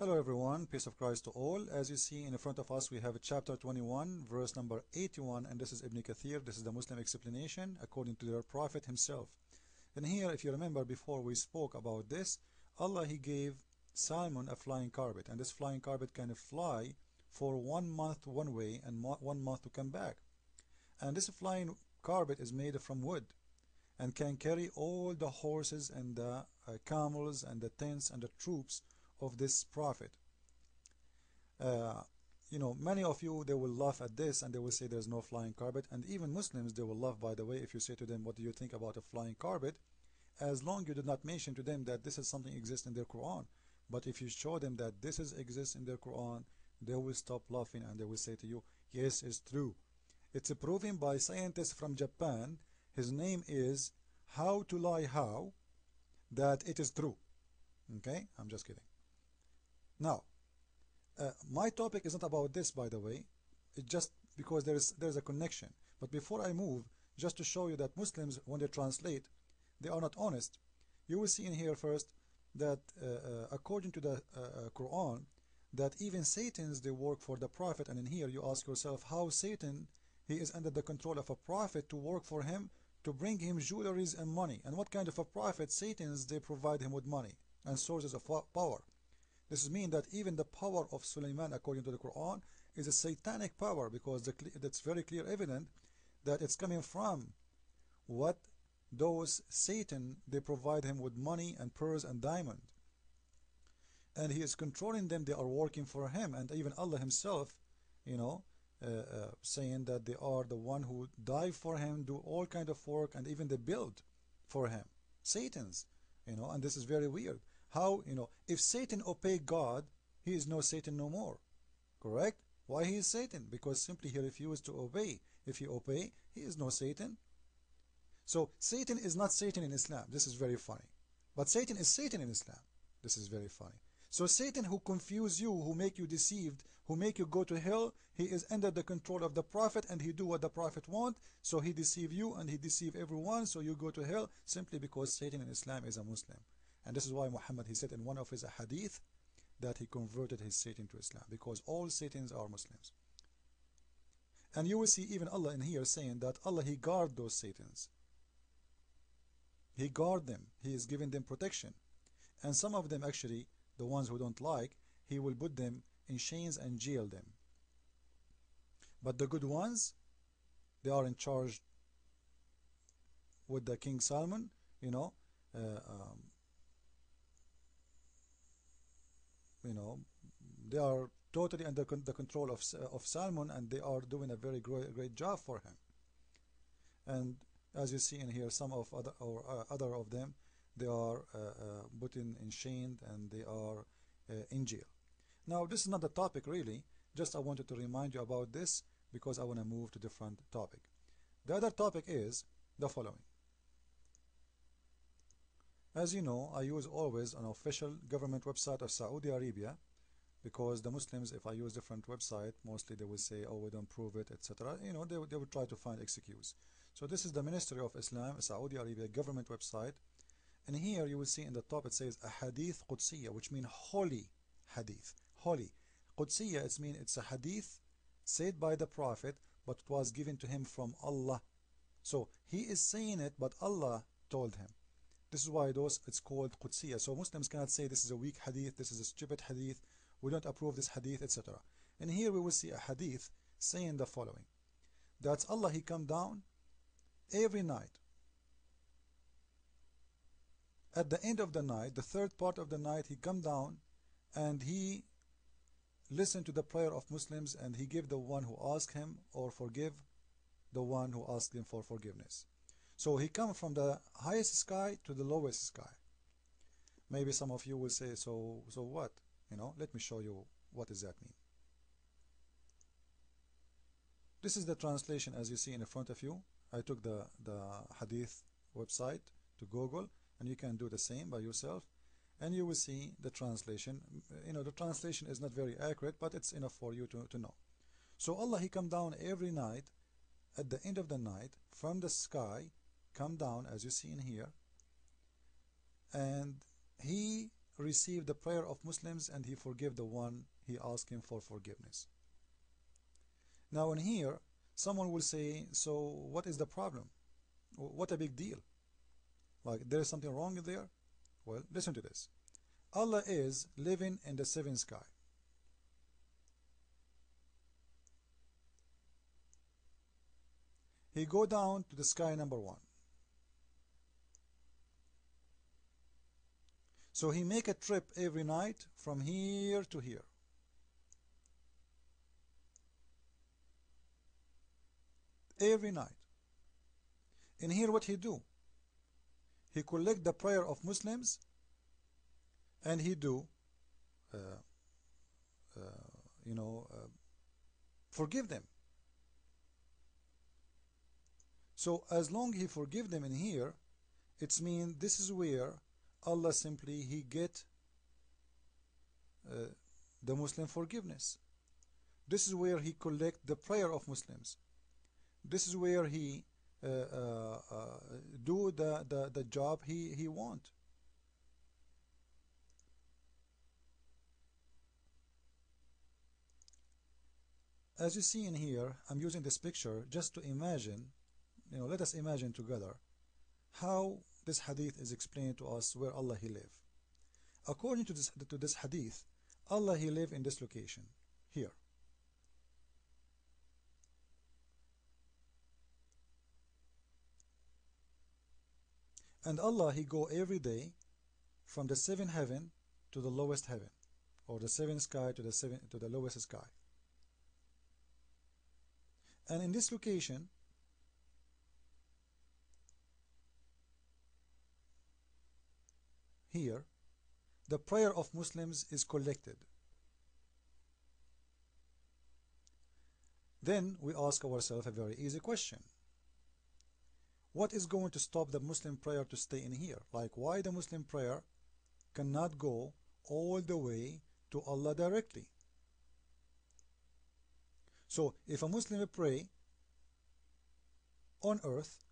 Hello everyone, peace of Christ to all. As you see in front of us, we have chapter 21, verse number 81, and this is Ibn Kathir. This is the Muslim explanation according to their Prophet himself. And here, if you remember before we spoke about this, Allah, He gave Salmon a flying carpet, and this flying carpet can fly for 1 month one way and 1 month to come back. And this flying carpet is made from wood and can carry all the horses and the camels and the tents and the troops of this prophet. Many of you, they will laugh at this and they will say there's no flying carpet, and even Muslims, they will laugh, by the way, if you say to them, what do you think about a flying carpet, as long you do not mention to them that this is something exists in their Quran. But if you show them that this exists in their Quran, they will stop laughing and they will say to you, yes, it's true. It's proven by scientists from Japan. His name is How to Lie How, that it is true. Okay, I'm just kidding. Now, my topic is not about this, by the way. It's just because there's a connection. But before I move, just to show you that Muslims, when they translate, they are not honest. You will see in here first that according to the Quran, that even Satans, they work for the prophet. And in here you ask yourself, how Satan, he is under the control of a prophet to work for him, to bring him jewelries and money. And what kind of a prophet? Satans, they provide him with money and sources of power. This means that even the power of Sulaiman, according to the Quran, is a satanic power, because that's very clear evident that it's coming from what those Satan, they provide him with money and pearls and diamond. And he is controlling them, they are working for him. And even Allah himself, saying that they are the one who dive for him, do all kind of work, and even they build for him. Satans, and this is very weird. How, if Satan obey God, he is no Satan no more. Correct? Why he is Satan? Because simply he refused to obey. If he obey, he is no Satan. So Satan is not Satan in Islam. This is very funny. But Satan is Satan in Islam. This is very funny. So Satan, who confuse you, who make you deceived, who make you go to hell, he is under the control of the prophet, and he do what the prophet want. So he deceive you and he deceive everyone, so you go to hell, simply because Satan in Islam is a Muslim. And this is why Muhammad, he said in one of his hadith that he converted his Satan to Islam, because all Satans are Muslims. And you will see even Allah in here saying that Allah, he guard those Satans. He guard them. He is giving them protection. And some of them, actually, the ones who don't like, he will put them in chains and jail them. But the good ones, they are in charge with the King Salman, they are totally under the control of Salmon, and they are doing a very great job for him. And as you see in here, some of other of them, they are put in chained, and they are in jail. Now, this is not the topic really. Just I wanted to remind you about this because I want to move to different topic. The other topic is the following. As you know, I use always an official government website of Saudi Arabia, because the Muslims, if I use different website, mostly they will say, oh, we don't prove it, etc. They will try to find excuse. So this is the Ministry of Islam, Saudi Arabia government website. And here you will see in the top it says a hadith Qudsiyya, which means holy hadith. Holy. Qudsiyya, it means it's a hadith said by the Prophet, but it was given to him from Allah. So he is saying it, but Allah told him. This is why it's called Qudsiyya. So Muslims cannot say this is a weak hadith, this is a stupid hadith, we don't approve this hadith, etc. And here we will see a hadith saying the following. That Allah, he come down every night. At the end of the night, the third part of the night, he come down and he listen to the prayer of Muslims, and he give the one who ask him, or forgive the one who asked him for forgiveness. So he come from the highest sky to the lowest sky. Maybe some of you will say, so what? Let me show you what does that mean. This is the translation as you see in front of you. I took the hadith website to Google, and you can do the same by yourself, and you will see the translation. The translation is not very accurate, but it's enough for you to know. So Allah, he come down every night at the end of the night from the sky, come down as you see in here, and he receive the prayer of Muslims and he forgive the one he asked him for forgiveness. Now in here, someone will say, so what is the problem? What a big deal. Like there is something wrong there? Well, listen to this. Allah is living in the seventh sky. He go down to the sky number 1. So he make a trip every night from here to here. Every night. And here what he do? He collect the prayer of Muslims and he do forgive them. So as long he forgive them in here, it's mean this is where Allah simply he get the Muslim forgiveness. This is where he collect the prayer of Muslims. This is where he do the job he want. As you see in here, I'm using this picture just to imagine, let us imagine together how this hadith is explained to us where Allah he live. According to this hadith, Allah he live in this location here. And Allah he go every day from the seventh heaven to the lowest heaven, or the seventh sky to the lowest sky. And in this location, here, the prayer of Muslims is collected. Then we ask ourselves a very easy question. What is going to stop the Muslim prayer to stay in here? Like why the Muslim prayer cannot go all the way to Allah directly? So if a Muslim pray on earth,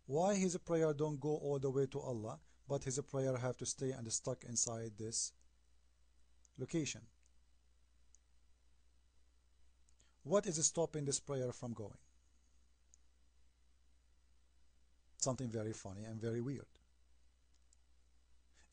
why his prayer don't go all the way to Allah, but his prayer have to stay and stuck inside this location? What is stopping this prayer from going? Something very funny and very weird.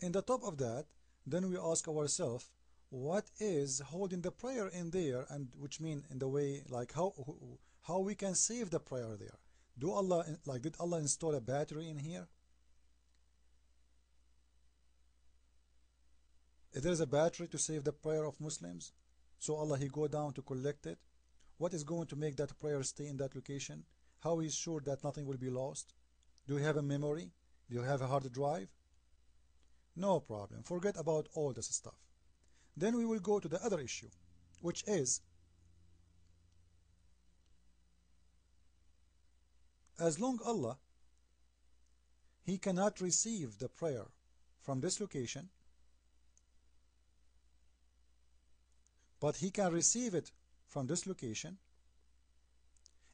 In the top of that, then we ask ourselves, what is holding the prayer in there, and which mean in the way like how we can save the prayer there? Did Allah install a battery in here? If there is a battery to save the prayer of Muslims, so Allah he go down to collect it. What is going to make that prayer stay in that location? How is sure that nothing will be lost? Do you have a memory? Do you have a hard drive? No problem. Forget about all this stuff. Then we will go to the other issue, which is as long Allah he cannot receive the prayer from this location, but he can receive it from this location,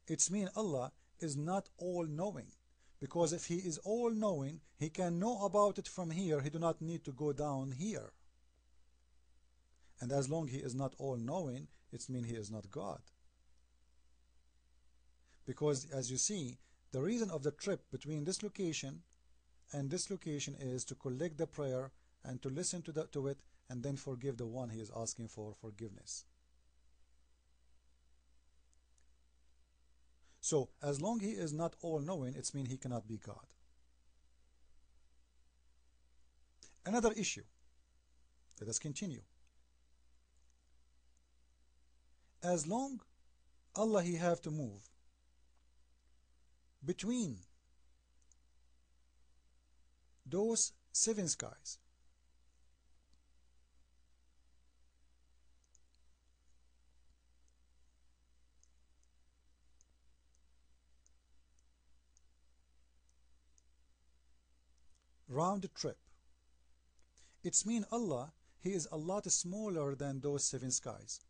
it's mean Allah is not all-knowing. Because if he is all-knowing, he can know about it from here. He do not need to go down here. And as long he is not all-knowing, it's mean he is not God. Because as you see, the reason of the trip between this location and this location is to collect the prayer and to listen to it and then forgive the one he is asking for forgiveness. So as long he is not all-knowing, it's mean he cannot be God. Another issue. Let us continue. As long Allah he have to move between those seven skies, round trip, it's mean Allah he is a lot smaller than those seven skies.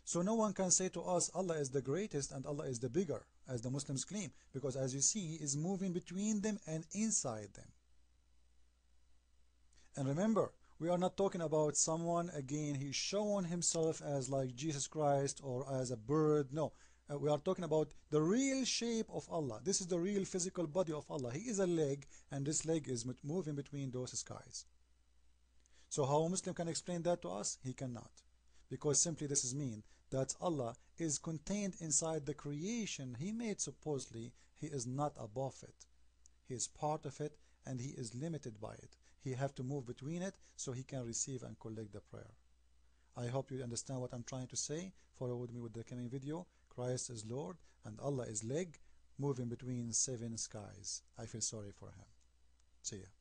So no one can say to us Allah is the greatest and Allah is the bigger, as the Muslims claim, because as you see he is moving between them and inside them. And remember, we are not talking about someone, again, he's shown himself as like Jesus Christ or as a bird. No, we are talking about the real shape of Allah. This is the real physical body of Allah. He is a leg, and this leg is moving between those skies. So how a Muslim can explain that to us? He cannot. Because simply this is mean that Allah is contained inside the creation He made supposedly. He is not above it. He is part of it, and He is limited by it. He have to move between it so He can receive and collect the prayer. I hope you understand what I'm trying to say. Follow with me with the coming video. Christ is Lord and Allah is leg, moving between seven skies. I feel sorry for Him. See ya.